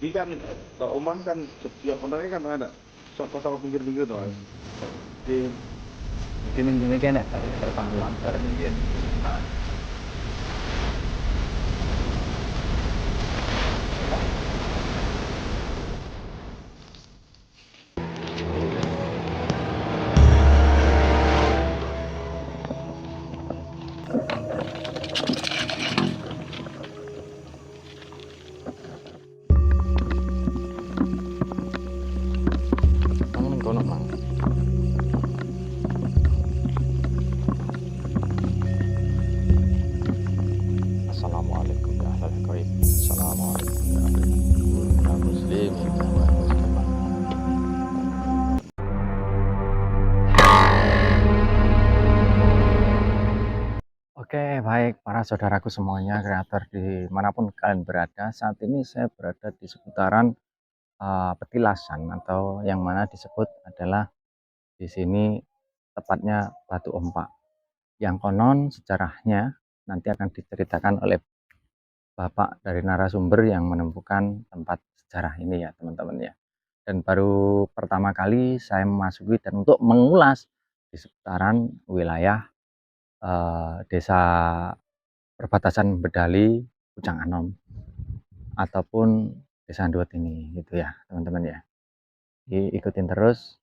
Ini kan kalau omah kan setiap kontrakan kan ada sawah pinggir-pinggir tuh. Di Gini kan ya, panggilan tertinggi. Assalamualaikum ya ahlal ghaib. Assalamualaikum ya ahlal muslimin wal muslimat. Oke, baik para saudaraku semuanya, kreator dimanapun kalian berada. Saat ini saya berada di seputaran Petilasan atau yang mana disebut adalah di sini tepatnya Batu Ompak. Yang konon sejarahnya nanti akan diceritakan oleh Bapak dari narasumber yang menemukan tempat sejarah ini ya teman-teman ya. Dan baru pertama kali saya memasuki dan untuk mengulas di seputaran wilayah desa perbatasan Bedali, Pucang Anom ataupun desa Anduet ini gitu ya teman-teman ya. Jadi ikutin terus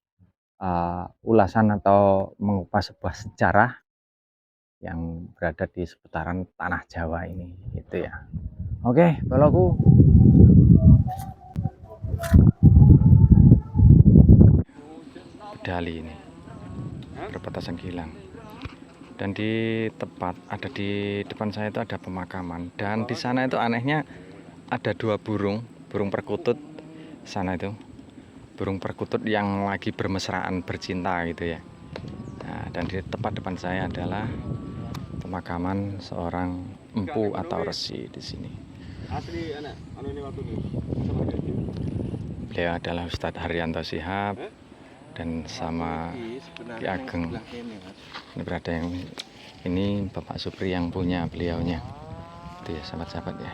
ulasan atau mengupas sebuah sejarah yang berada di seputaran tanah Jawa ini gitu ya. Oke, boloku. Bedali ini perbatasan Gilang. Dan di tepat ada di depan saya itu ada pemakaman dan di sana itu anehnya ada dua burung perkutut sana itu. Burung perkutut yang lagi bermesraan bercinta gitu ya. Nah, dan di tepat depan saya adalah pemakaman seorang empu atau resi di sini. asli anak anu ini waktu ini. Beliau adalah Ustadz Haryanto Shihab dan sama Ki Ageng. Ini berada yang ini Bapak Supri yang punya beliaunya. Itu ya sahabat-sahabat ya.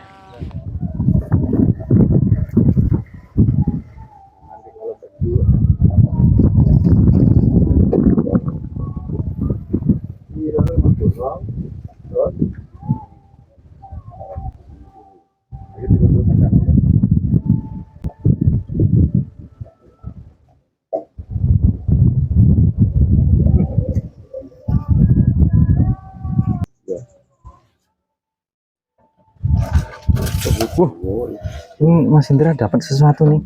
Ini Mas Indra dapat sesuatu nih.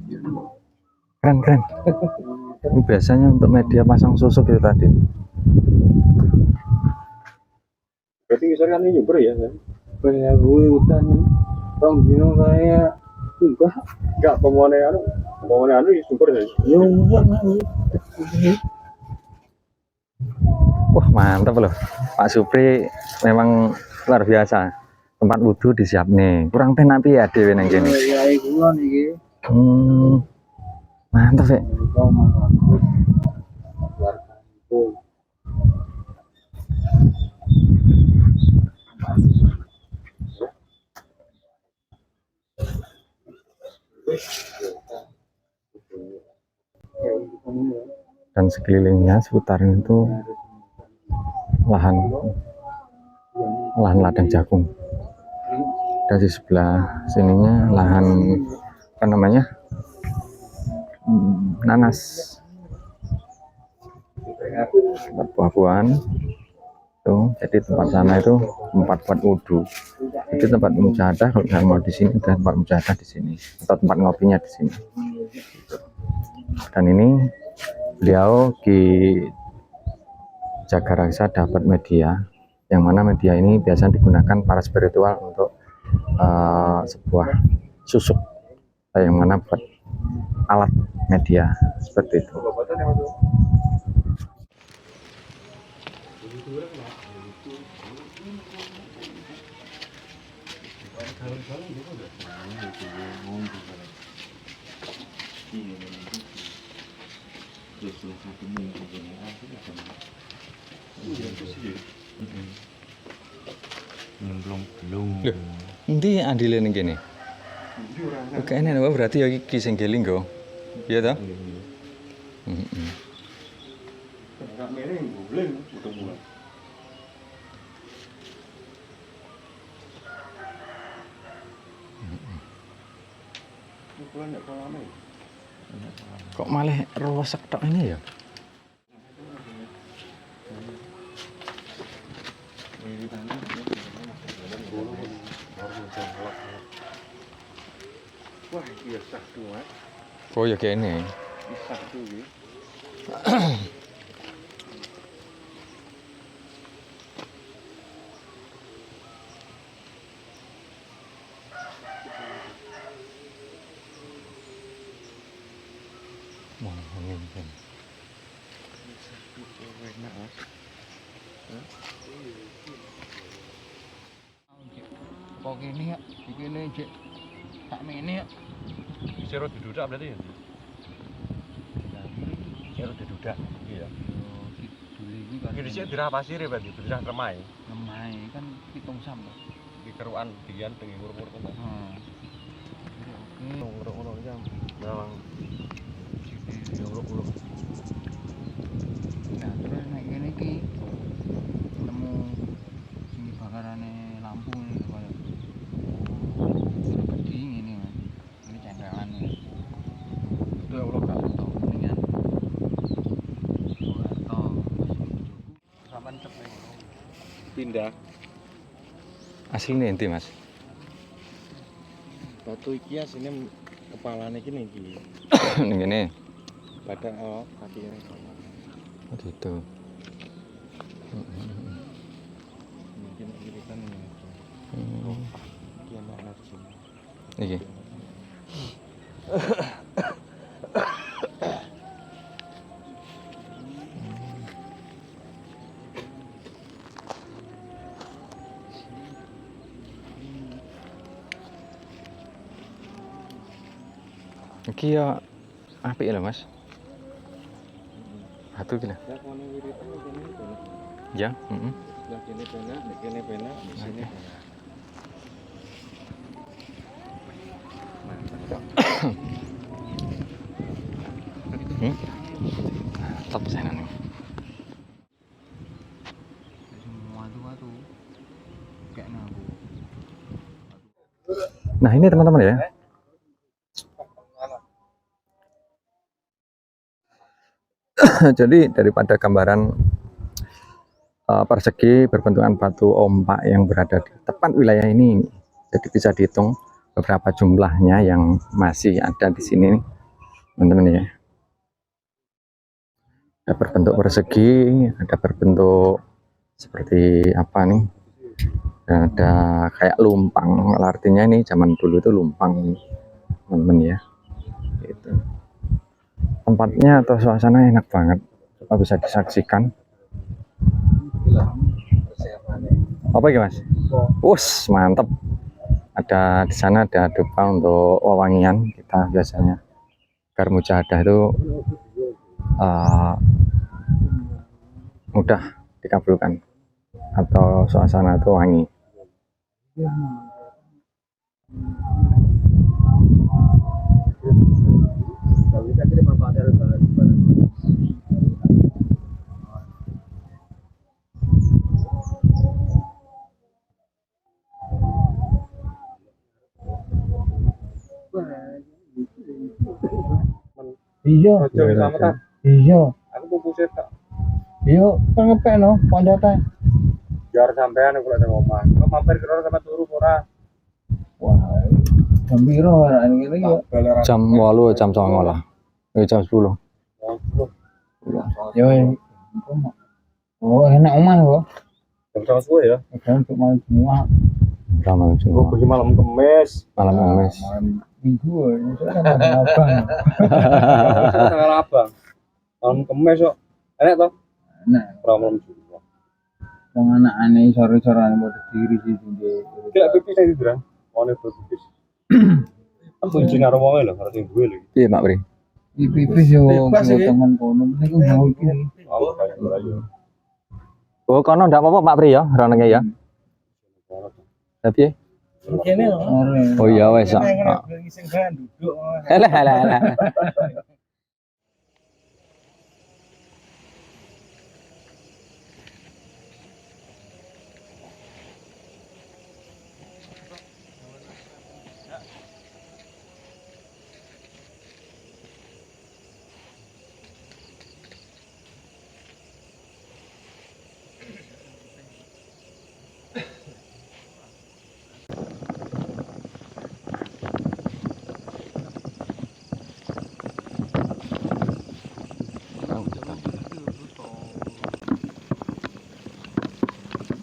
Keren. Ini biasanya untuk media pasang susuk itu tadi. Berarti misalnya kan ini nyuber ya kan? Kayak gue hutan Bang Dino kayak Enggak pemohonan anu ya sumber ya. Wah mantap loh, Pak Supri memang luar biasa. Tempat wudhu disiap nih. Kurang tenak ya dewe nang kene. Mantap ya. Dan sekelilingnya seputaran itu lahan ladang jagung. Dari sebelah sininya lahan apa namanya nanas, buah-buahan tuh. Jadi tempat sana itu tempat buat wudhu. Jadi tempat mujahadah kalau nggak mau di sini, ada tempat mujahadah di sini atau tempat ngopinya di sini. Dan ini beliau Ki Jagaraksa dapat media, yang mana media ini biasanya digunakan para spiritual untuk sebuah susuk, yang mana buat alat media seperti itu. Belum. Nanti andile ning kene. Oke, ini apa berarti ya iki sing geling go. Iya toh? Heeh. Enggak miring, guling, udah mulai. Bulan enggak kolam ya? Kok malah ruwesek tok ini ya? Wah, iya sak tuh, Oh ya kene. sak tuh iki. Wah, ngene. Kok gini ya, begini cek tak ini ya. Sero didudak berarti ya? Sero didudak. Iya. Dulu ini kan Ini sih dirah pasir ya berarti, dirah remai. lemai kan pitung sam. Di keruan dian tengi nguruk-nguruk kan. Oke. Nguruk-nguruk jam. Bawang. Nguruk-nguruk. Nah, terus naik gini ki ketemu sing bakarane lampu ini kaya gedhi ngene kan. Ini cengkelan ya. Itu ya Allah gak Atau mendingan atau sampean cek ning pindah Asline enti, Mas. batu iki asine kepalane iki ning iki. Ning kene. Badan kaki ini. Oh gitu. Mungkin iritan ini. Hmm. Iki ana di sini. Iki. Iki ya apik lho, Mas. Batu iki lho. Ya kono wiritan kene kene. Ya, heeh. Lah kene penak, nek kene penak, di sini penak. Top sana nih. semua watu kayak aku. Nah, ini teman-teman ya. Jadi daripada gambaran persegi berbentukan batu ompak yang berada di tepat wilayah ini, jadi bisa dihitung beberapa jumlahnya yang masih ada di sini, teman-teman ya. Ada berbentuk persegi, ada berbentuk seperti apa nih? Dan ada kayak lumpang, artinya ini zaman dulu itu lumpang, teman-teman ya. Gitu. Tempatnya atau suasana enak banget, coba bisa disaksikan. Apa ya Mas? Wus, mantep. Ada di sana ada dupa untuk wewangian kita biasanya. Agar mujahadah itu mudah dikabulkan atau suasana itu wangi. Iya, iya. Aku pupuse tak. Iya, kan ngepek no, pondata. Biar sampean aku lek ngomong. Kok mampir kira sama turu ora? Wah, jam piro ini ya? Jam 8, jam 9 lah. Jam 10. Yo, oh enak omah kok. Jam sama suwe ya. Kan untuk malam semua. Ramai Gue semua. pergi malam Kamis. Malam Kamis. Minggu ini saya kan abang. Tanggal abang. Malam Kamis kok. Enak toh? Nah, Malam Jumat. wong anak aneh sore-sore mau diri sih sini. Kira pipis saya tiduran. Ono pipis. Aku izin karo wong lho, karo sing duwe lho. Iya, Mak Bri. Di pipis yo teman kono niku mau iki. Aku kayak ora yo. Oh, kono ndak apa-apa Pak Pri ya, renenge ya. Tapi Kene lho. Oh iya wes. Sing kan duduk. Alah alah alah.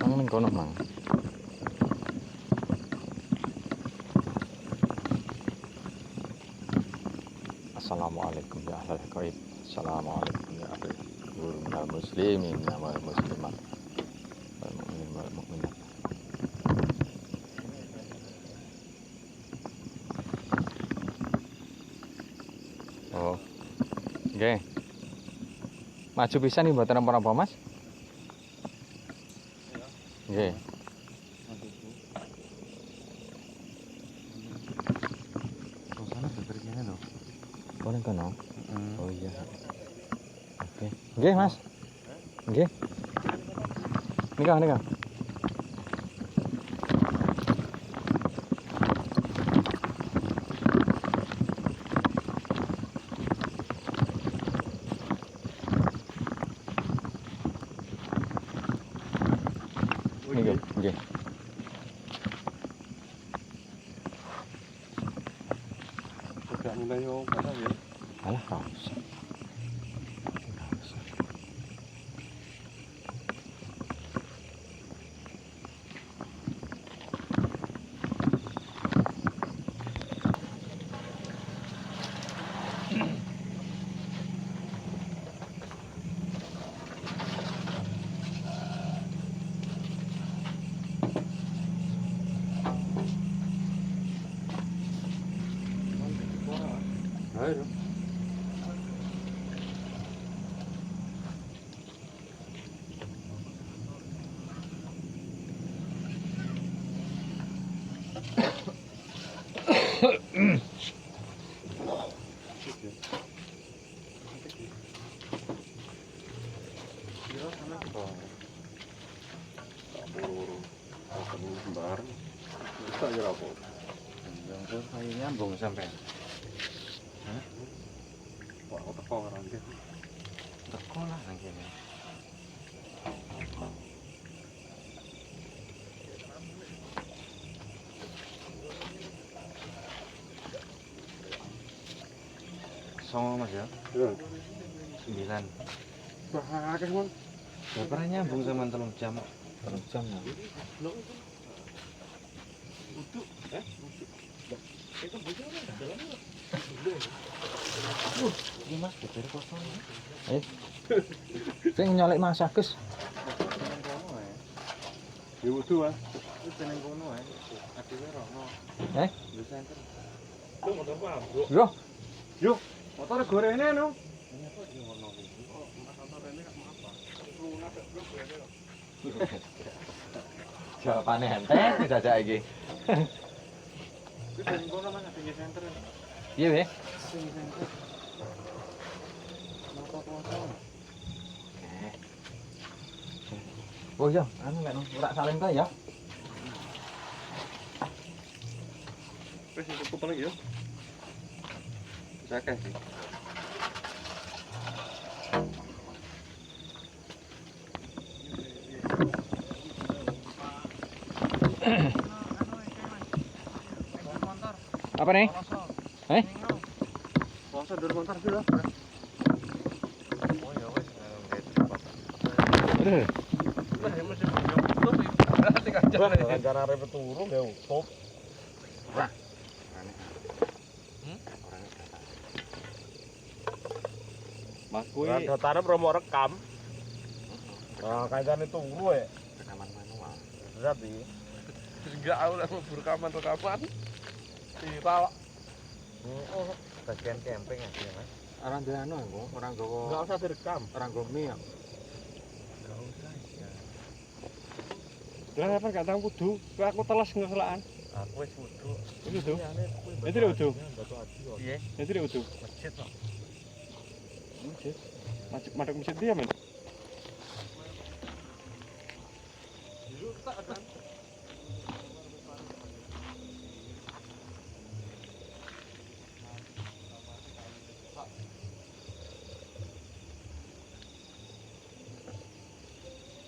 Mang kono mang. Assalamualaikum ya ahlal gaib. Assalamualaikum ya ahlal minal muslimin wal muslimat wal mu'minin wal mu'minat. Oh. Nggih. Maju bisa nih mboten napa-napa, Mas? Nggih. Suasana seperti ini loh. Boleh kono? Oh iya. Oke. Nggih, Mas. Nggih. Nika. Nika, nggih. Udah mulai yo padahal ya. Alah, ra usah. Ayo. Nyambung sampai. Kok teko orang iki. Teko lah nang kene. Songo Mas ya. Iya. 9. Bahakeh, Mang. Ya pernah nyambung sama 3 jam. 3 jam ya. Ini Mas, beber kosong. Sing nyolek Mas Agus. Ya wudu, Mas. Itu seneng kono ae. Adewe rono. Eh? Wis center. Yo, Yo, motor gorene no. jawabane enteng dijajak iki. Itu seneng kono Mas, adewe center. Piye we? Sing center. Motor kosong. Oh iya, anu lek ora saling ta ya. Wis cukup paling ya. Sakeh sih. Apa nih? Eh? Poso dur motor sudah. Oh ya wis Aduh. Rencana arep turu ya stop. Mas kuwi Datane promo rekam. Nah, kancane turu ya. Rekaman manual. Berat iki. Terus enggak aku lek rekaman. Viral. oh, bagian camping aja ya, Mas. Orang dia anu aku, orang gowo. Enggak usah direkam. Orang gowo mie. Enggak usah ya. Lah apa gak tang kudu, aku teles ngekelaan. Aku wis wudu. Wis wudu? Liyane kuwi Ya, tidak wudu? Batu Adi kok. Piye? Ya tidak wudu. Masjid kok. Masjid. Madhep masjid dia, Men.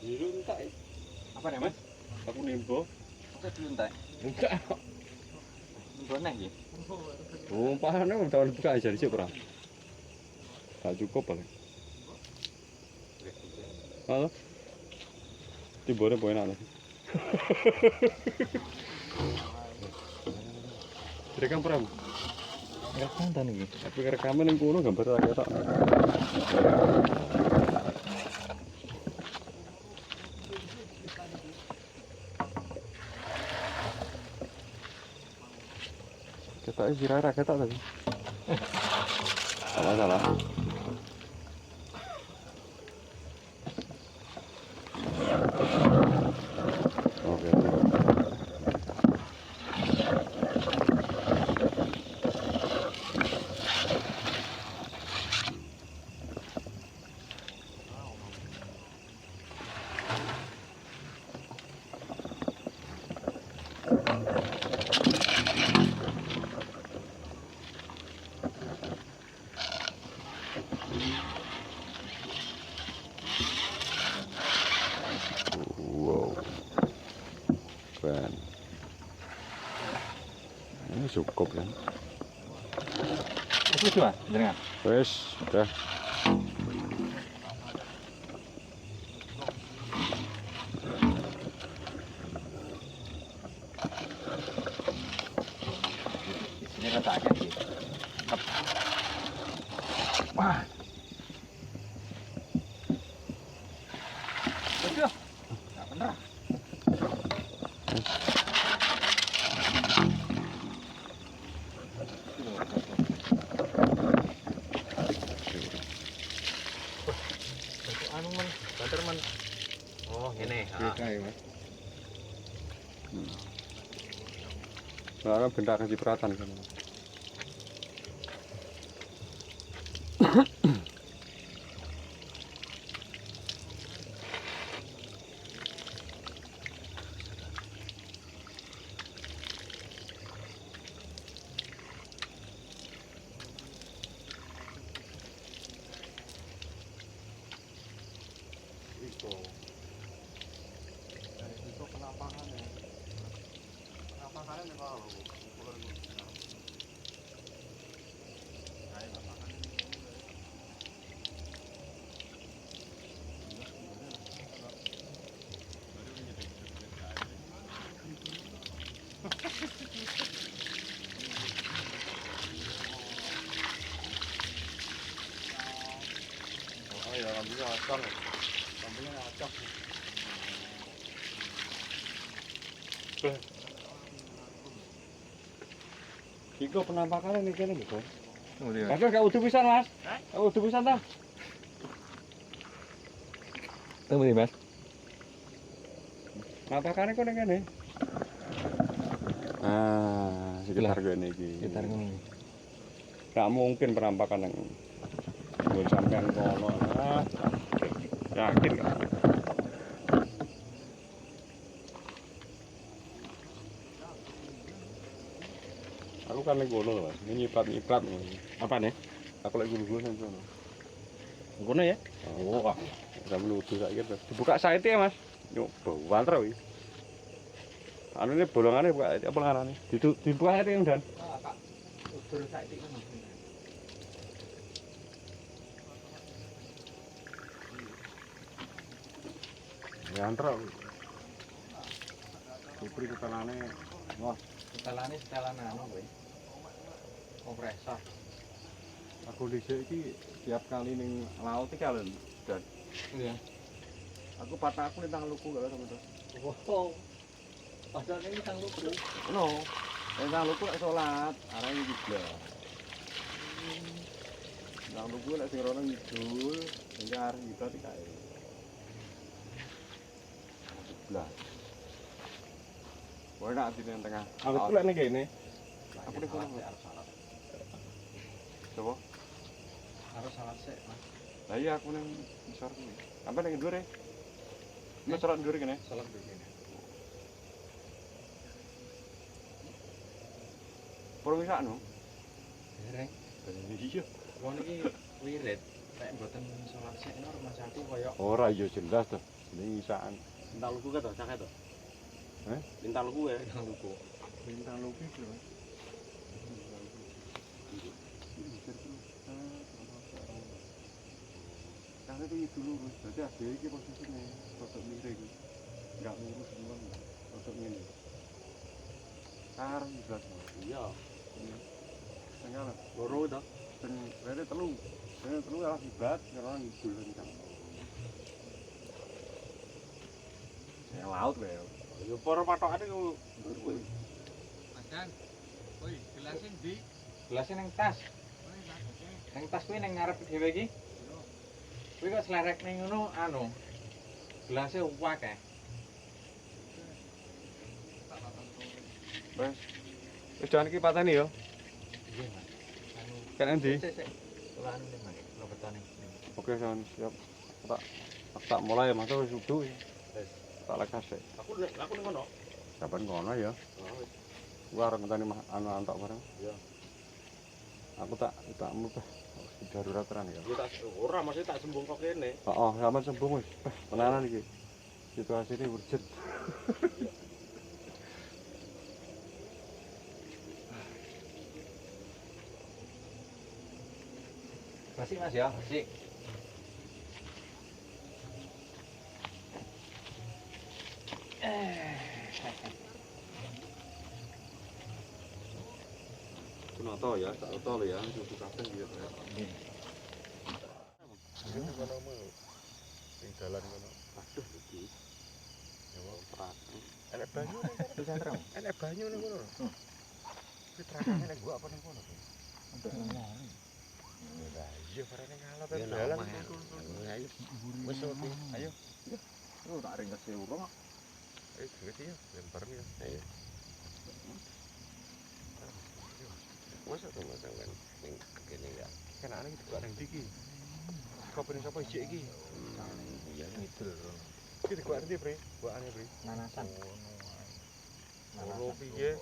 Biru entak. Apa nih, Mas? Aku nimbo. Oke, dulu entek. Enggak. Boneh ya. Oh, pahane udah buka aja sih, Bro. Tak cukup paling. Halo. Tibore poin enak. Rekam pram. Rekam ta niki. Tapi rekaman yang kono gambar tak ketok. Ketoknya sirah ketok tapi. Salah. Oke. Wow. Keren. Ini cukup kan? Wis Mas, jenengan. Wes, udah. Ini letaknya iki. Wah. Aduh. Enggak bener. Anu men, banter men. Oh, ngene. Kayak Mas. Nah, benda kecipratan kan. Itu penampakan ya. Penampakannya memang oh ya, lampunya acak. Lampunya acak. Iku penampakannya nih kene gitu. Mas gak utuh pisan, Mas. Gak utuh pisan ta? Tunggu nih, Mas. Penampakannya kok ning kene. Ah, sekitar kene iki. Sekitar ngono. Gak mungkin penampakan yang nggon sampean kono. Ah, yakin gak? Aku kan lagi kono loh, Mas. Ini nyiprat-nyiprat. Apa nih? Aku lagi gulu-gulu nang kono. Ngono ya? Oh, kok. Sampe nuduh saiki terus. Dibuka saite ya, Mas. Yo, bawaan terus iki. Anu ini bolongannya buka apa ngarane? Dibuka saite yang dan. Kak. Udur saiki kan. Ya antara. Supri ketelane. Wah, Setelane setelan anu kowe. Kompresor. aku dhisik iki tiap kali ning laut iki kalen dan Iya. aku patah aku ning luku gak sama to. Oh. Padahal ini sang luku. No. Ning luku lek salat, arane iki blas. Nang luku lek sing rono ngidul, sing arep kita iki kae. Blas. Kowe nak di tengah. Aku tuh lek ning kene. Aku di kono. Coba. Harus salah sih. Lah iya aku nang ngisor kuwi. Sampai nang dhuwur e. Mas salat dhuwur kene. Salah begini. Purung sakno. Dereng. Iya. Wong iki wirid. Nek mboten salah sih rumah satu koyo Ora iya jelas to. Ini isaan. Bintang lugu ka to, cak to. Heh? Bintang lugu ya. nang lugu. Bintang lupi lho. Karena itu dulu, berarti ada ini posisinya rotok miring, nggak lurus duluan, rotok ini. Sekarang jelas Iya. tengah lah, Loro to. dan berarti telung ya akibat karena ngidul kan. Saya laut ya. Ya para patokane ku Adan. Woi, gelasnya ndi? Gelasnya nang tas. Nang tas kuwi nang ngarep dhewe iki. Kuwi kok slerek ning ngono anu. Gelasnya akeh. Wis jangan iki pateni ya. Iya, Mas. Anu Kan endi? sik. Kula anu ning Mas. Kula betone. Oke, jangan siap. Tak mulai Mas wis udu. Wis. Tak lekas sik. aku ning kono. Kapan kono ya? Oh, wis. Gua arep ngenteni anu antok bareng. Iya. Aku tak mupah darurat tenan ya. Ya tak ora mesti tak sembung kok kene. Heeh, sampean sembung wis. Tenanan iki. Situasine urgent. Masih Mas ya, masih. Kuno to ya, tak to lho ya, susu kabeh ya. Kono mu. Sing dalan kono. Aduh iki. Ya wong prat. Enek banyu ning kono. Sentrem. Enek banyu ning kono. Ki terakane nek gua apa ning kono. Lah iya barane ngalap dalan. Ayo. Wis oke. Ayo. Oh, tak ringkes e urung. Gede ya, lempar ya. Ayo. Masa tuh masang kan ning kene ya. Kan ana iki kok nang iki. Kopene sapa ijik iki? Iya ngidul. Iki dikuat ndi, Bre? Buakane, Bre. Nanasan. Ora piye?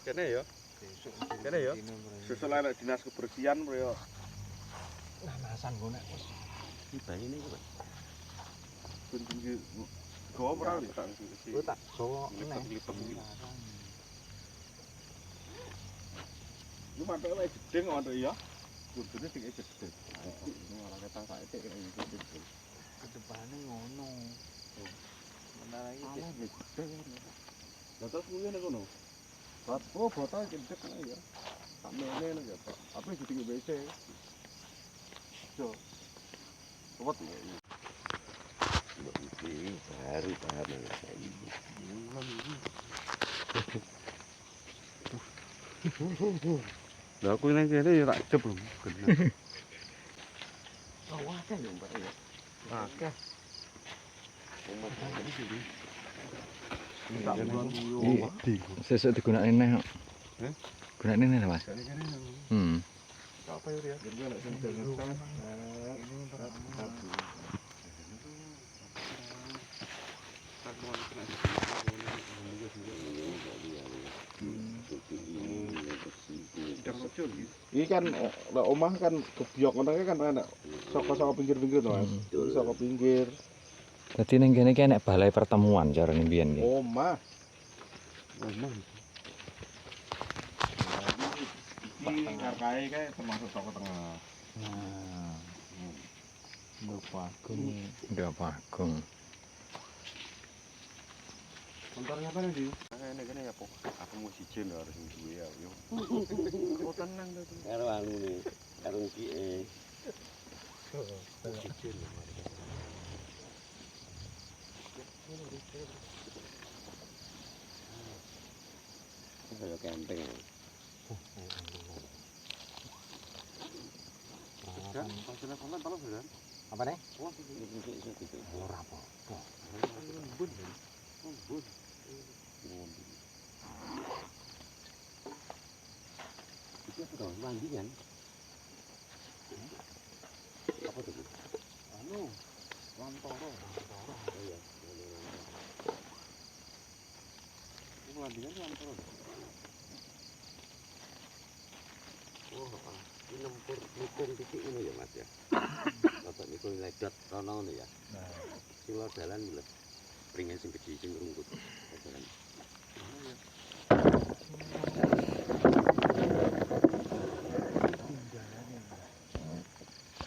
Kene ya? Kene ya? Susul anak dinas kebersihan bro yo. Nanasan go nek wis. Iki banyune iki, Pak. Kunjung gowo ora tak sing. Ku tak gowo Lipet iki. Lu mantuk wae jeding mantuk ya. Kudune sing jedhe. Ora ketang sak etik kene iki jedhe. Kedepane ngono. Menara iki Jedhe. Lah terus kuwi nek ngono. Oh, botol jedhe kene ya. Samene nek ya, Pak. Apa jadi WC? Jo. Sobat ya. Ini baru paham ya saya ini. Lah aku nang kene ya tak jeb lho. Oh, akeh lho Mbak ya. Akeh. Sesuk digunakne neh. Heh? Gunakne neh, Mas. Apa ya? Jadi nek sing Ini kan lek omah kan kebiok ngono kan enak saka pinggir-pinggir to, Mas. Saka pinggir. Dadi ning kene ki enek balai pertemuan carane mbiyen ki. Omah. Iki karkae kae termasuk toko tengah. Nah. Ndok Agung. Kontornya apa nih? Kene ya pok. Aku mau sijin harus duwe ya. Yo. Oh tenang to. Karo anu ne, karo iki Sijin. kaya camping. Kan pasane konten talo bulan. Apa nih? Oh, iki Ora apa-apa. bun. Oh, bun. landingan. Apa tuh? Anu, Wantoro. Oh iya. Ini landingan Wantoro. Oh, ini nempur mikul titik ini ya Mas ya. Bapak mikul ledot rono nih ya. Sing lo dalan lho. Pringin sing gede sing rungkut. Dalan.